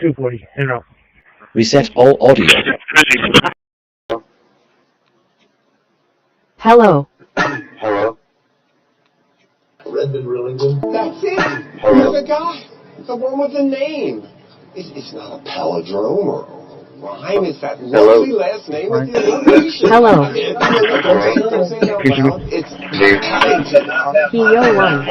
240, in row. Reset all audio. Hello. Hello? Redmond Rillington. That's it! Hello? You're the guy! The one with the name! It's not a palindrome or a rhyme, it's that lovely last name with the alliteration. Hello. It's Paddington. PO1.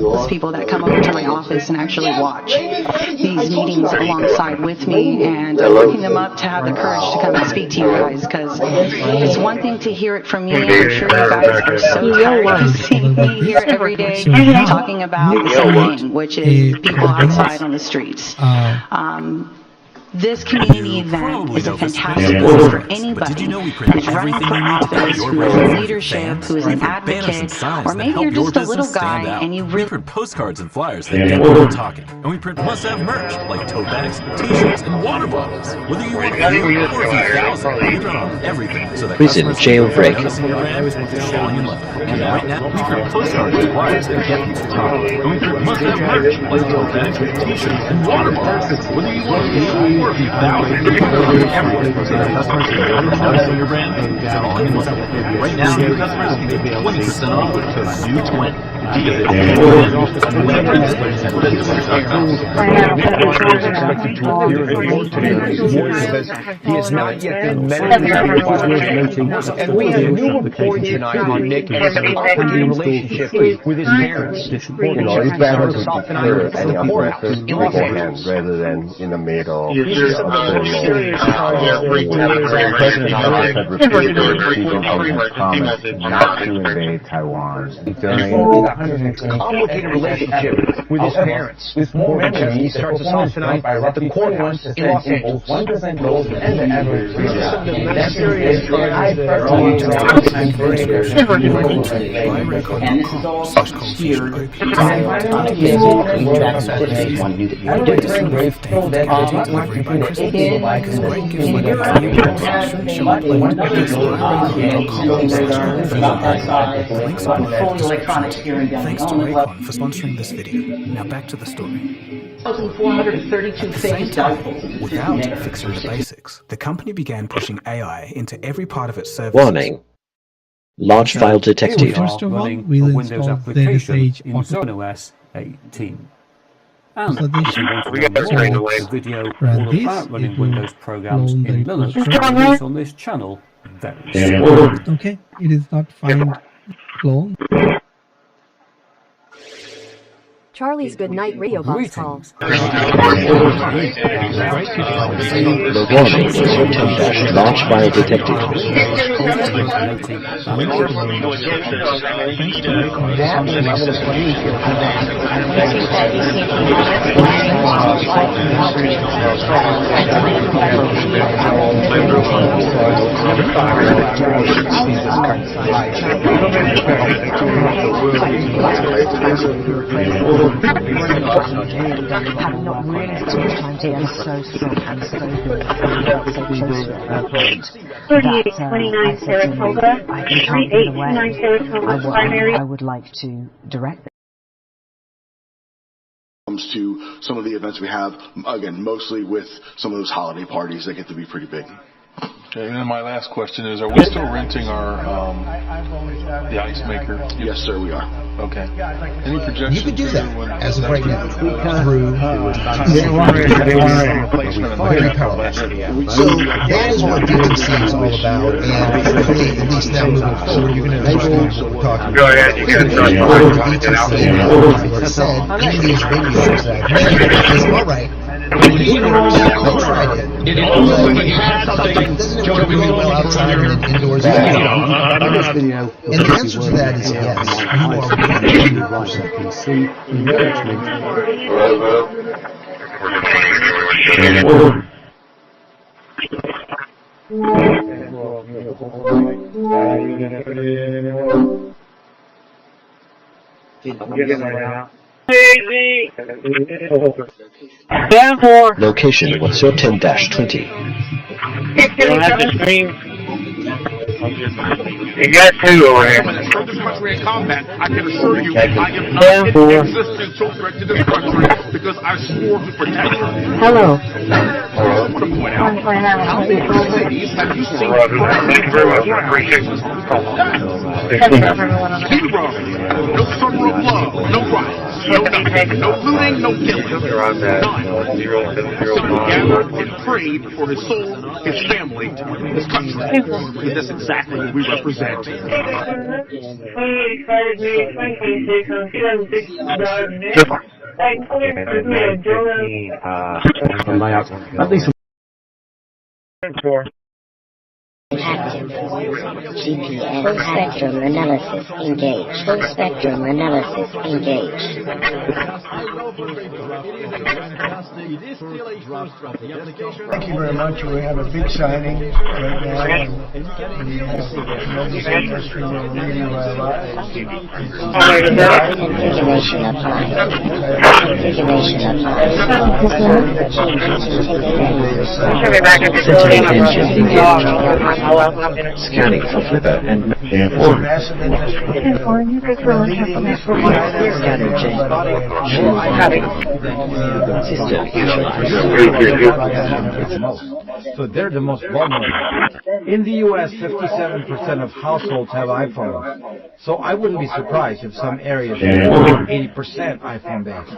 Those people that come over to my office and actually watch these meetings alongside with me, and working them up to have the courage to come and speak to you guys, because it's one thing to hear it from me, and I'm sure you guys are so tired of seeing me here every day talking about the same thing, which is people outside on the streets. This community event is a fantastic place for anybody who's running for office, who is in leadership, who is an advocate, or maybe you're just a little guy and you really... We print postcards and flyers that get people talking. And we print must-have merch, like tote bags, t-shirts, and water bottles. Whether you want 1 or 1,000, we print on everything so that Prison jailbreak. Falling in love. And right now, we print postcards and flyers that get people talking. And we print must-have merch, like tote bags, t-shirts, and water bottles. Whether you want 1,000, everyone so that customers can go to your brand. Right now, new customers can get 20% off with new 20. He is not yet been meditated and we have new reports tonight on Nick and his complicated relationship with his parents. He's better to secure any offenses beforehand rather than in the middle. The President has repeatedly promised not to invade Taiwan. Complicated relationship with his parents. With more mentions, he starts us off tonight by the courthouse in Los Angeles. 1% gold and the average. That's serious. And this is all steered by Thanks to Raycon for sponsoring this video. Now back to the story. 1,432 fake doubtfuls. Without fixing the basics, the company began pushing AI into every part of its services. Warning. Large file detected. First of all, we'll install the SH on nueces 18. And so if you want to download a video all about running Windows programs in Linux, release on this channel very soon. Okay, it is not find clone. Charlie's Good Night Radio Box call. The warning. Large file detected. Having not really spent much time here, so strong and so good. 3829 Saratoga, 3829 Saratoga, primary. I would like to direct comes to some of the events we have, again, mostly with some of those holiday parties that get to be pretty big. Okay, and then my last question is, are we still renting our, the ice maker? Yes, sir, we are. Okay. Any projections? You could do that, as of right now, through fire power. So that is what DTC is all about, and hopefully, at least now moving forward, you're going to understand what we're talking about. Go ahead, you can start talking about it now. Like I said, any of these radios that I've made is all right. Don't try it. It doesn't work really well outside or indoors. And the answer to that is yes. You are 100% PC encouragement. Location 110-20. You don't have to scream. You got two over here. This country in combat, I can assure you, I am not an existential threat to this country because I swore to protect it. Hello. I want to point out, how many cities have you seen? Thank you very much. I appreciate it. Zero. No summer of love. No riots. No nothing. No looting. No killing. None. Son gathered and prayed for his soul, his family, his country. Because that's exactly what we represent. At least GPS. Full spectrum analysis engaged. Full spectrum analysis engaged. Thank you very much. We have a big signing right now. Configuration applied. Configuration applied. Should be back at the building. Scanning for flipper and scanner change. So they're the most vulnerable. In the U.S., 57% of households have iPhones. So I wouldn't be surprised if some areas are over 80% iPhone based.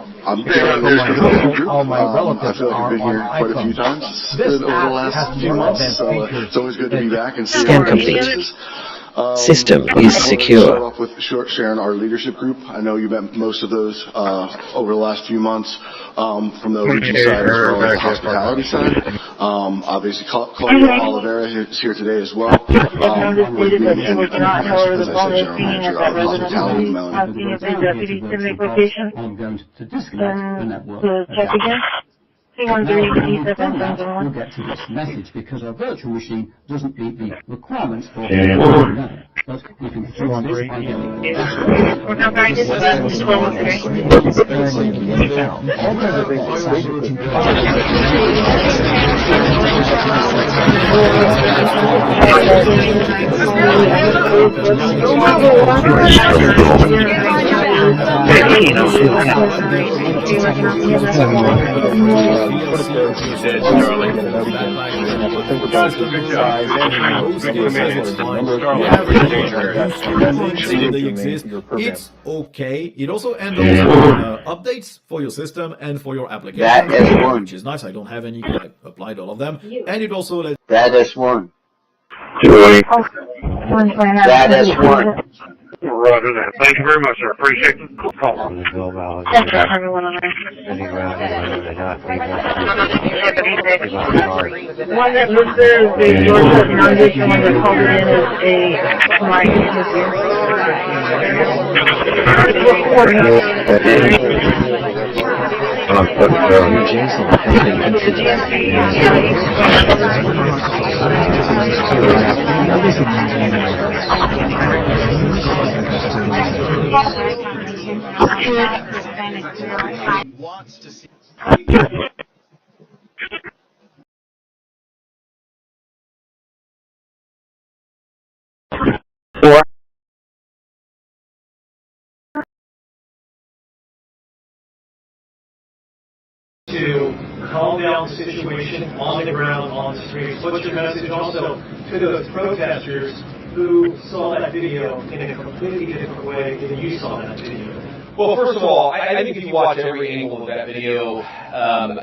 All my relatives are on iPhones. This app has more advanced features. It's always good to be back and see Scan complete. System is secure. Start off with sharing our leadership group. I know you met most of those over the last few months from the region side as well as the hospitality side. Obviously, Claudia Oliveira is here today as well. Who would be the general manager of hospitality, Melanie. I'm going to disconnect the network. Check again. You'll get to this message because a virtual machine doesn't meet the requirements for but you can fix this by getting We're now going to They exist. It's okay. It also handles updates for your system and for your application, which is nice. I don't have any. I applied all of them, and it also lets. That is one. That is one. Roger that. Thank you very much, sir. Appreciate the call. Thank you, everyone on there. One that lives there is the Georgia non-dish, and one that called it in is a client interview. Wants to see. To calm down the situation on the ground, on the streets. What's your message also to those protesters who saw that video in a completely different way than you saw that video? Well, first of all, I think if you watch every angle of that video,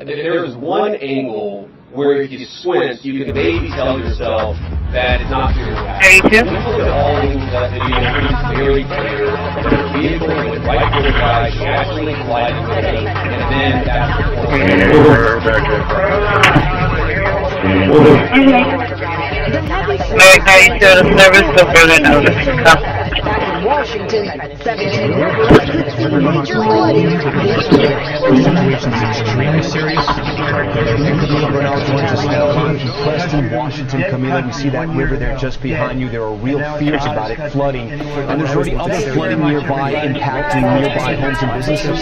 there is one angle where if you squint, you can maybe tell yourself that it's not clear. If you look at all angles of that video, it's very clear that the vehicle went right for the guy, she actually collided with him, and then that's the May I show the service so further notice? Washington at 17. Situation's extremely serious. We're now going to Christi, Washington, Camilla. We see that river there just behind you. There are real fears about it flooding, and there's already other flooding nearby, impacting nearby homes and businesses.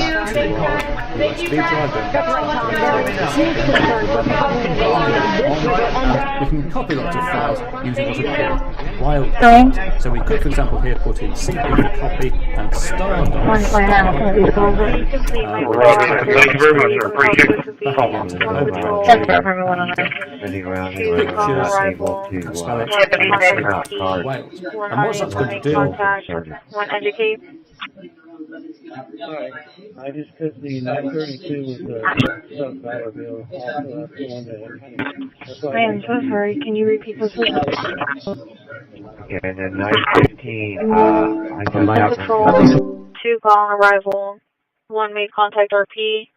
We can copy lots of files using what's called wild. So we could, for example, here put in CP for copy and star. Thank you very much, sir. Appreciate it. That's for everyone on there. And what's that going to do? One educate. Alright, I just put the 932 with the sub-dollar bill. I am so sorry, can you repeat this? Okay, and then 915, I got Patrol, 2 call on arrival, 1 made contact RP,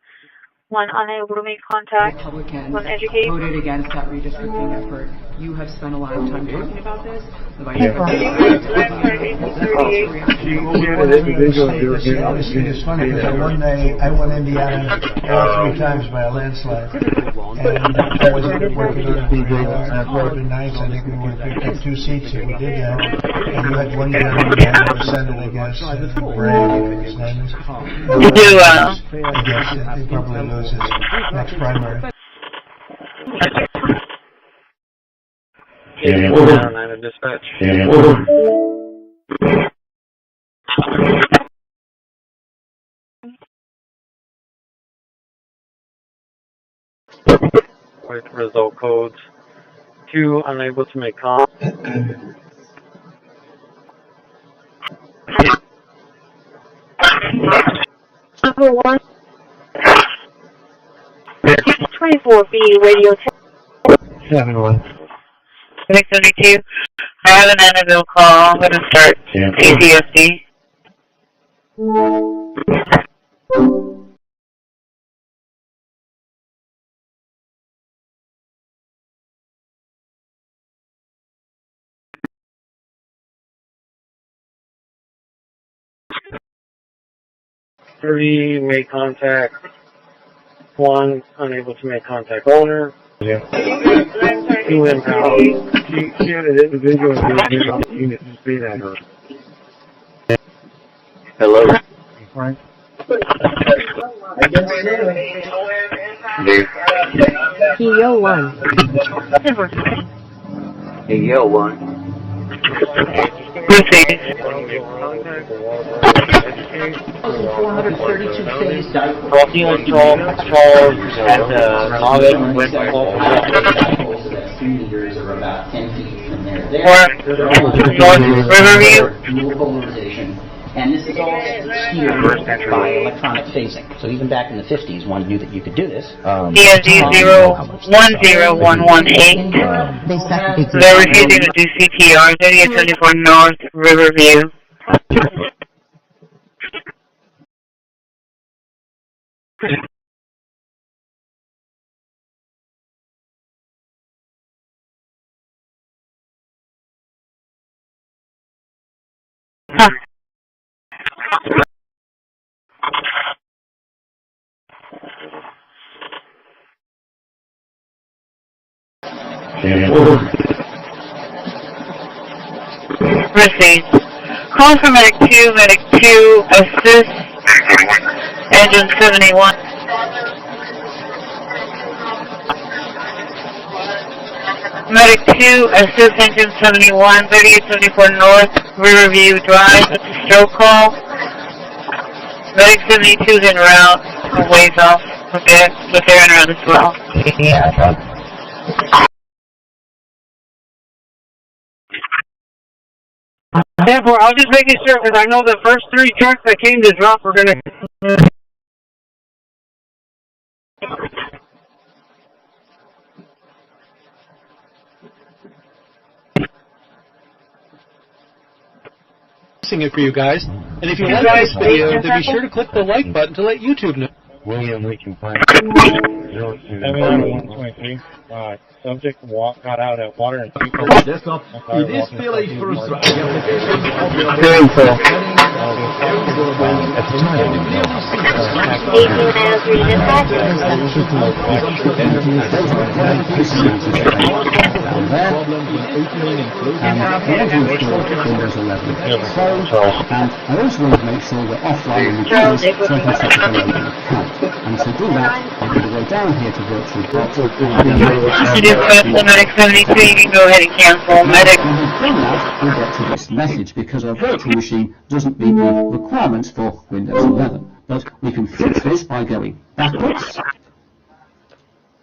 1 unable to make contact, 1 educate. Voted against that redistricting effort. You have spent a lot of time talking about this. The Vice It's funny because I won Indiana all 3 times by a landslide. And I was working on Florida nights. I think we would have picked up 2 seats if we did that. And you had 1 Indiana Senate, I guess. Bragg, his name is. I guess he probably loses next primary. I'm in dispatch. With result codes. 2 unable to make contact. Number 1. 24B radio 7-1. 672. I have an Annabelle call. I'm going to start ACSD. Three make contact. 1 unable to make contact owner. 2 impound. She had an individual unit to speed at her. Hello. Frank. Yo 1. Yo 1. Proceed. 432 phase dipole. Crossing on Charles at the Novice with meters are about 10 feet from there. North Riverview. Dual polarization. And this is all skewed by electronic phasing. So even back in the 50s, one knew that you could do this. DSD 010118. They're refusing to do CPR. 3874 North Riverview. Huh. Proceed. Call for Medic 2, assist, engine 71. Medic 2, assist, engine 71, 3874 North, Riverview Drive, it's a stroke call. Medic 72 is en route, a ways off, but they're en route as well. Therefore, I was just making sure because I know the first 3 trucks that came to drop were going to. It for you guys, and if you like this video, then be sure to click the like button to let YouTube know. William Lincoln Pine. 123. Subject got out at water and Desktop. It is PLA first strike. The application and I also want to make sure that offline and reduced so I can set up a local account. And to do that, I'm going to go down here to virtual box. To do first the medic 72, you can go ahead and cancel medic. We'll get to this message because our virtual machine doesn't meet the requirements for Windows 11. But we can fix this by going backwards.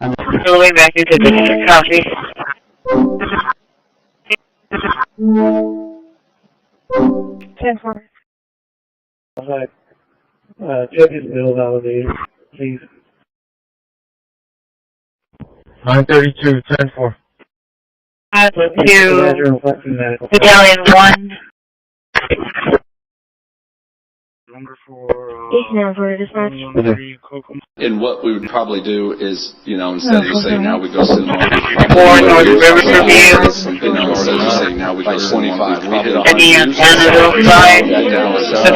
And going back into the copy. 10-4. Check his bill validator, please. 932, 10-4. To Battalion 1. Number 4. And what we would probably do is, instead of saying now we go cinema, North River Review. instead of saying now we go 25, we hit 100. Any Canada side. The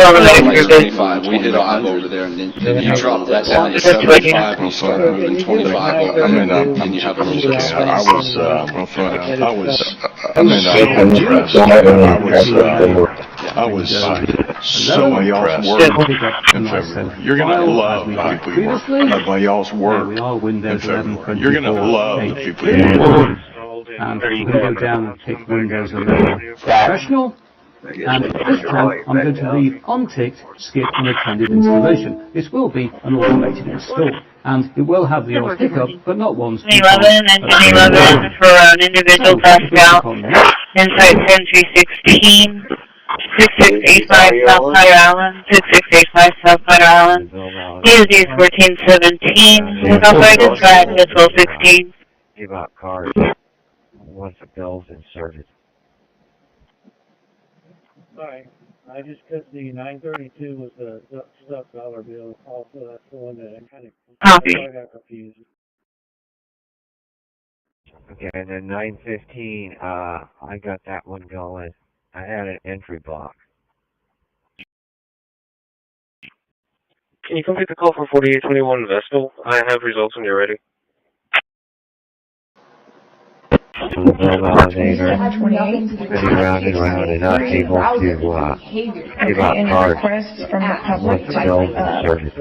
25, we hit 5 over there, and then you drop that down to 75, and you start moving 25 over, and you have a little bit of space. I was so impressed in February. You're going to love the people you work with. By y'all's work in February. You're going to love the people you work with. And we're going to go down and pick Windows 11 Professional. And this time, I'm going to leave unticked skip unattended installation. This will be an automated install, and it will have the odd hiccup, but not ones. 11 and 11 for an individual task out. Insight 10316. 6685 South Fire Island. 6685 South Fire Island. ESD 1417. South Fire Dispatch at 1216. Give out cards once the bill's inserted. Sorry, I just put the 932 was the stuck dollar bill. Also, that's the one that I kind of got confused. Okay, and then 915, I got that one going. I had an entry block. Can you complete the call for 4821 Vestal? I have results when you're ready. The bill validator, spinning round and round and not able to give out cards once the bill's inserted.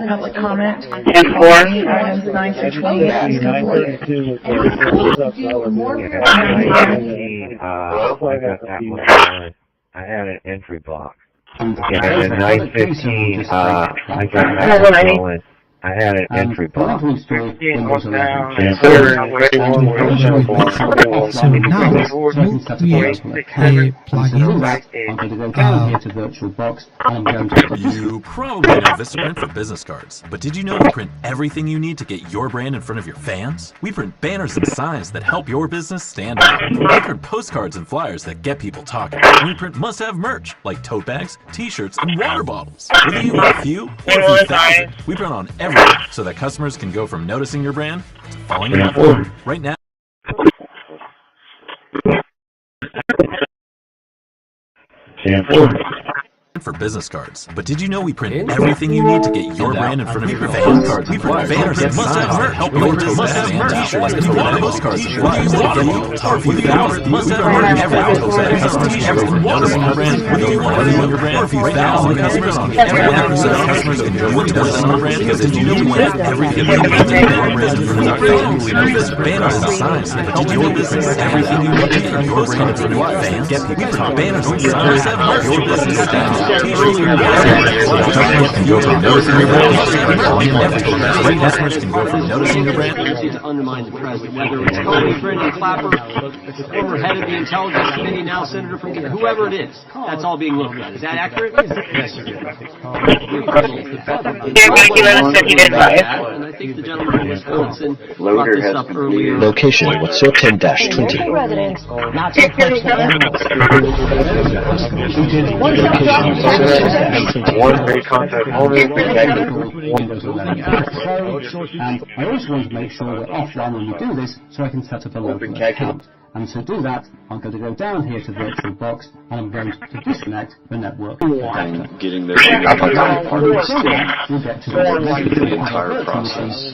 Public comment. 10-4. Items 9 to 20. 932 was the dollar bill. I got that one going. I had an entry block. And then 915, I got that one going. I had an entry block. So now, move to create a plugin. You probably know Vistaprint for business cards, but did you know we print everything you need to get your brand in front of your fans? We print banners and signs that help your business stand out. We print postcards and flyers that get people talking. And we print must-have merch like tote bags, t-shirts, and water bottles. Whether you want a few or a few thousand, we print on everything so that customers can go from noticing your brand to falling in love with it. Right now. For business cards. But did you know we print everything you need to get your brand in front of your fans? We print banners and must-have merch, help your must-have t-shirts, and water postcards, water bottles, or if you must-have merch, every t-shirts, and noticing your brand, whether you want to your brand, or if you thousand customers on every episode, customers can go into noticing your brand, because did you know we print everything you need to get your brand in front of your fans? We print banners and signs that help your business, everything you need to get your brand in front of your fans. We print banners and signs that help your business stand out. Customers can go from noticing your brand. Customers can go from noticing your brand. To undermine the president, whether it's Tony, Friendly, Clapper, the former head of the Intelligence Committee, now Senator from whoever it is, that's all being looked at. Is that accurate? Yes, sir. And I think the gentleman from Wisconsin brought this up earlier. Location What's 10-20. Residents, not so personal animals. One read contact owner. And I also want to make sure we're offline when we do this, so I can set up a local account. And to do that, I'm going to go down here to VirtualBox, and I'm going to disconnect the network. And getting there, we'll get to the entire process.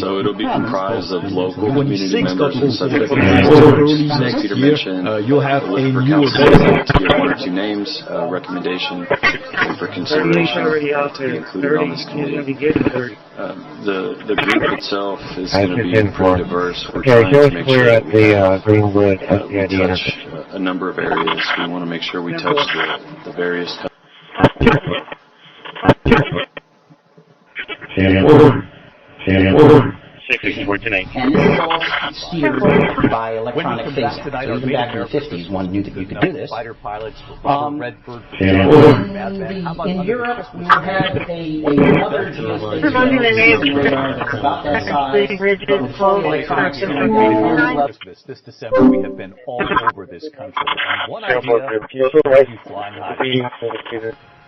So it'll be comprised of local community members such as Peter mentioned. You'll have a new to get one or two names, recommendation, and for consideration to be included on this committee. The group itself is going to be pretty diverse. We're trying to make sure that we touch a number of areas. We want to make sure we touch the various. And this is all steered by electronic phasing. So even back in the 50s, one knew that you could do this. In Europe, we had another geospatial radar that's about that size. This December, we have been all over this country. And one idea is flying high.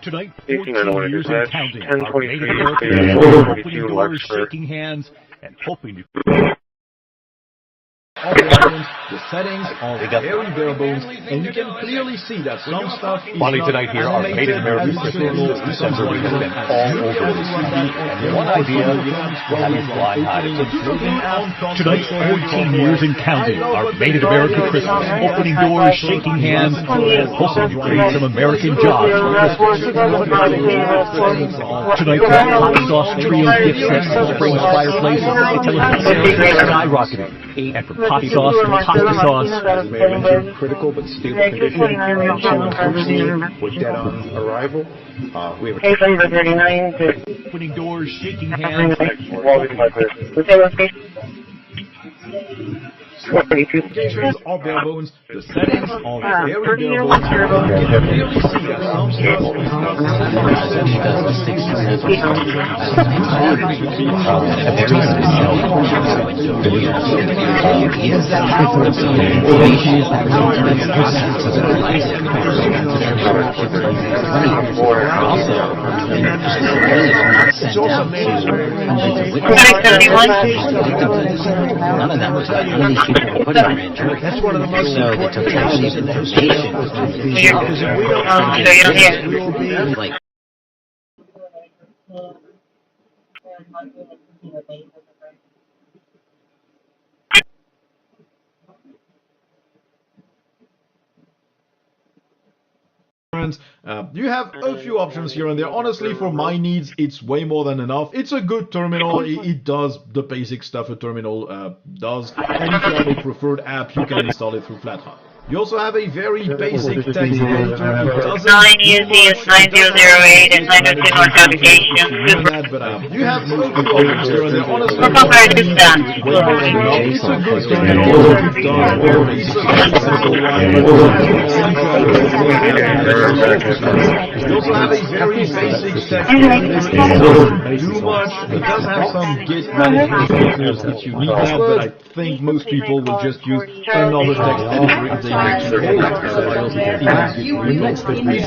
Tonight, 14 years and counting. Our Native Americans opening doors, shaking hands, and hoping to... All bare bones, the settings are very bare bones, and you can clearly see that some stuff is Finally tonight here, our Native American Christians this December, we have been all over this country, and one idea will have you flying high. Tonight, 14 years and counting. Our Native American Christians opening doors, shaking hands, and hoping to create some American jobs. Tonight, the hot sauce trio gift sets, spring fireplace, intelligent sales skyrocketing. And from hot sauce to pasta sauce. Critical but stable condition. Was dead on arrival. We have opening doors, shaking hands. All bare bones, the settings are very bare bones. You can clearly see that some stuff None of that was that's one of the most important things. You have a few options here and there. Honestly, for my needs, it's way more than enough. It's a good terminal. It does the basic stuff a terminal does. And if you have a preferred app, you can install it through FlatHub. You also have a very basic text editor. 9UZ9008 and 902 North Navigation. But you have a few options here and there. Honestly, it's a good terminal. You also have a very basic text editor. It doesn't do much. It does have some Git management features if you need that, but I think most people will just use another text editor if they it's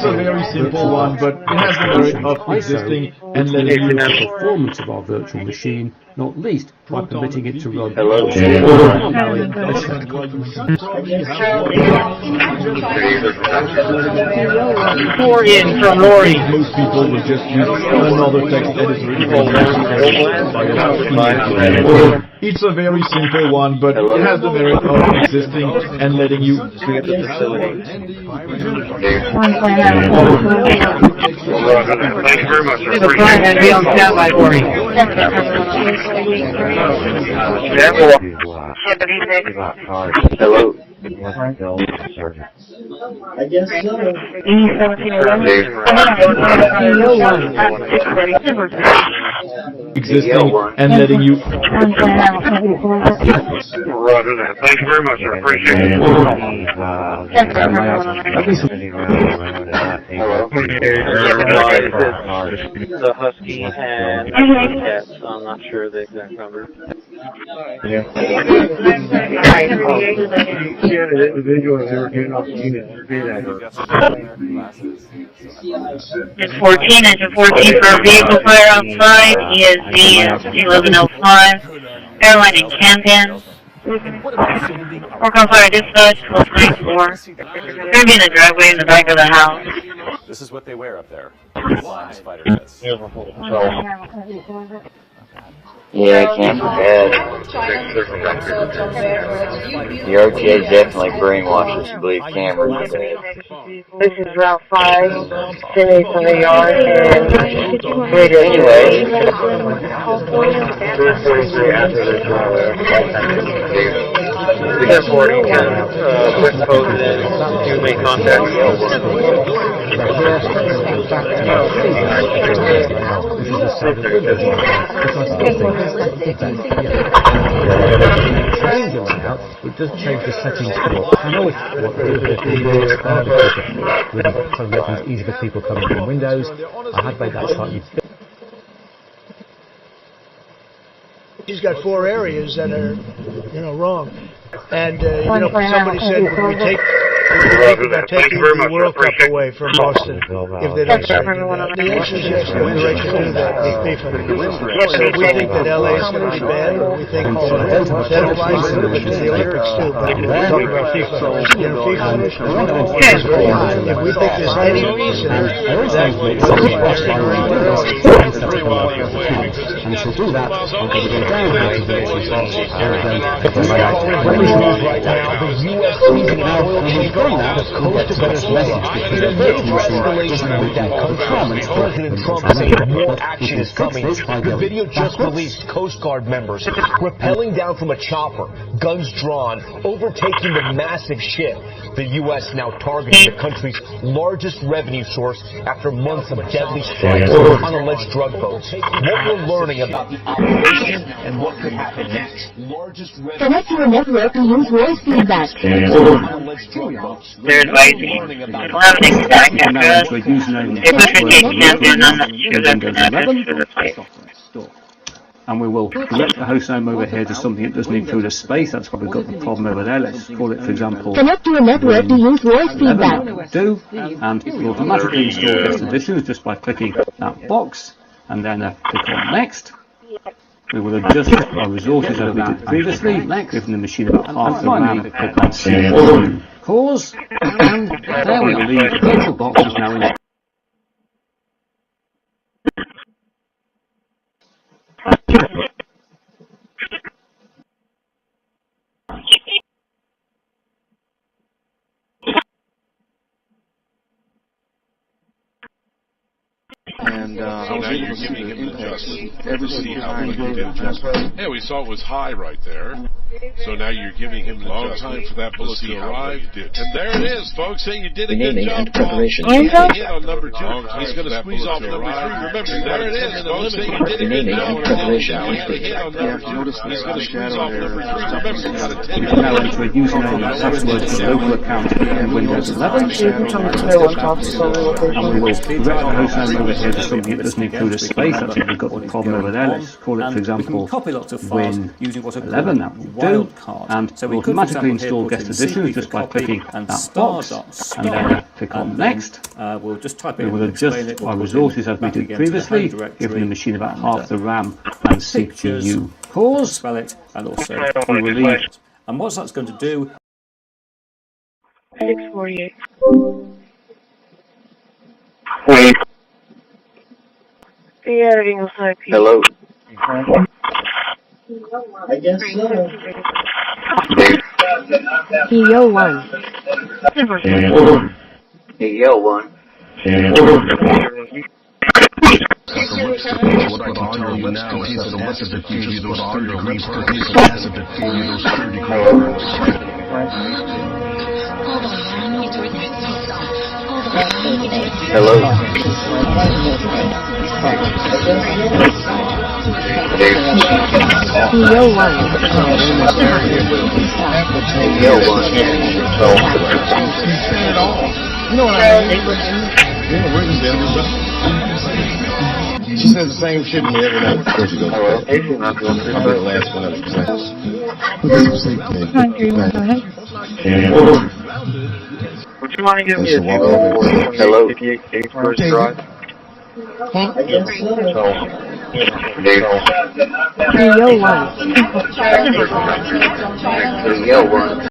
a very simple one, but it has the merit of existing and letting you the performance of our virtual machine, not least by permitting it to run. Hello. From Lori. Most people will just use another text editor. It's a very simple one, but it has the merit of existing and letting you create the facility. Thank you very much, sir. Hello. I guess so. Existing and letting you. Roger that. Thank you very much, sir. Appreciate it. The Husky and the Cats. I'm not sure the exact number. Yeah. It's 14, engine 14 for a vehicle fire outside, ESD is 1105, airline in Camden. Work on fire dispatch, 1294. They're in the driveway in the back of the house. This is what they wear up there. Fighter vests. Yeah, camp bad. The RTA definitely brainwashed us to believe cameras are bad. This is Route 5, 10 from the yard, and Anyway, Air 40, quick pose in, you make contact. It does change the settings for I know it's what to do with so that it's easy for people coming from Windows. I have made that slightly bit. He's got 4 areas that are, wrong. And, somebody said, would we take the World Cup away from Boston if they don't say that? The answer is yes, they have the right to do that. They pay for it. So we think that LA is going to be bad, or we think that applies a little bit to the Olympics too, but we're talking about FIFA. FIFA is very high. If we think there's any reason that Boston or anywhere else and she'll do that, I'm going to go down here to the actual right now, the U.S. seizing an oil tanker off the coast of Venezuela. In a major escalation with that country, President Trump saying more action is coming. The video just released Coast Guard members rappelling down from a chopper, guns drawn, overtaking the massive ship. The U.S. now targeting the country's largest revenue source after months of deadly strikes on alleged drug boats. What we're learning about the operation and what could happen next. Connect to a network and use voice feedback. They're advising. We'll have an exact address. If we can take Camden, I'm not sure that's an address for the place. And we will direct the host name over here to something that doesn't include a space. That's why we've got the problem over there. Let's call it, for example, connect to a network to use voice feedback. And it will automatically install guest additions just by clicking that box and then click on next. We will adjust our resources as we did previously, giving the machine about half the RAM. Click on save. Pause, and there we are. The virtual box is now in. And I was able to see the impacts every single time I did adjustment. Yeah, we saw it was high right there. So now you're giving him a long time for that bullet to arrive. And there it is, folks. Say you did a good job, Paul. He's hit on number 2. He's going to squeeze off number 3. Remember, there it is, folks. Say you did a good job, Paul. He's hit on number 2. He's going to squeeze off number 3. Remember, you got a 10. Now enter a username and password for local account in Windows 11. And we will direct the host name over here to something that doesn't include a space. That's if we've got the problem over there. Let's call it, for example, Win 11. That will do. And so we automatically install guest additions just by clicking that box and then click on next. We'll just type it we will adjust our resources as we did previously, giving the machine about half the RAM and CPU. Pause. Spell it and also release. And what that's going to do. 648. Wait. Yeah, everything else IP. Hello. I guess so. Yo 1. Yo 1. What I can tell you now is that the weapons that give you those 30 degrees per piece of acid that give you those 30 degrees. Hello. Yo 1. Yo 1. You know what I mean? She says the same shit to me every night. There she goes. I'll be the last 100%. Would you mind giving me a Hello. 58 First Drive? Yo, one.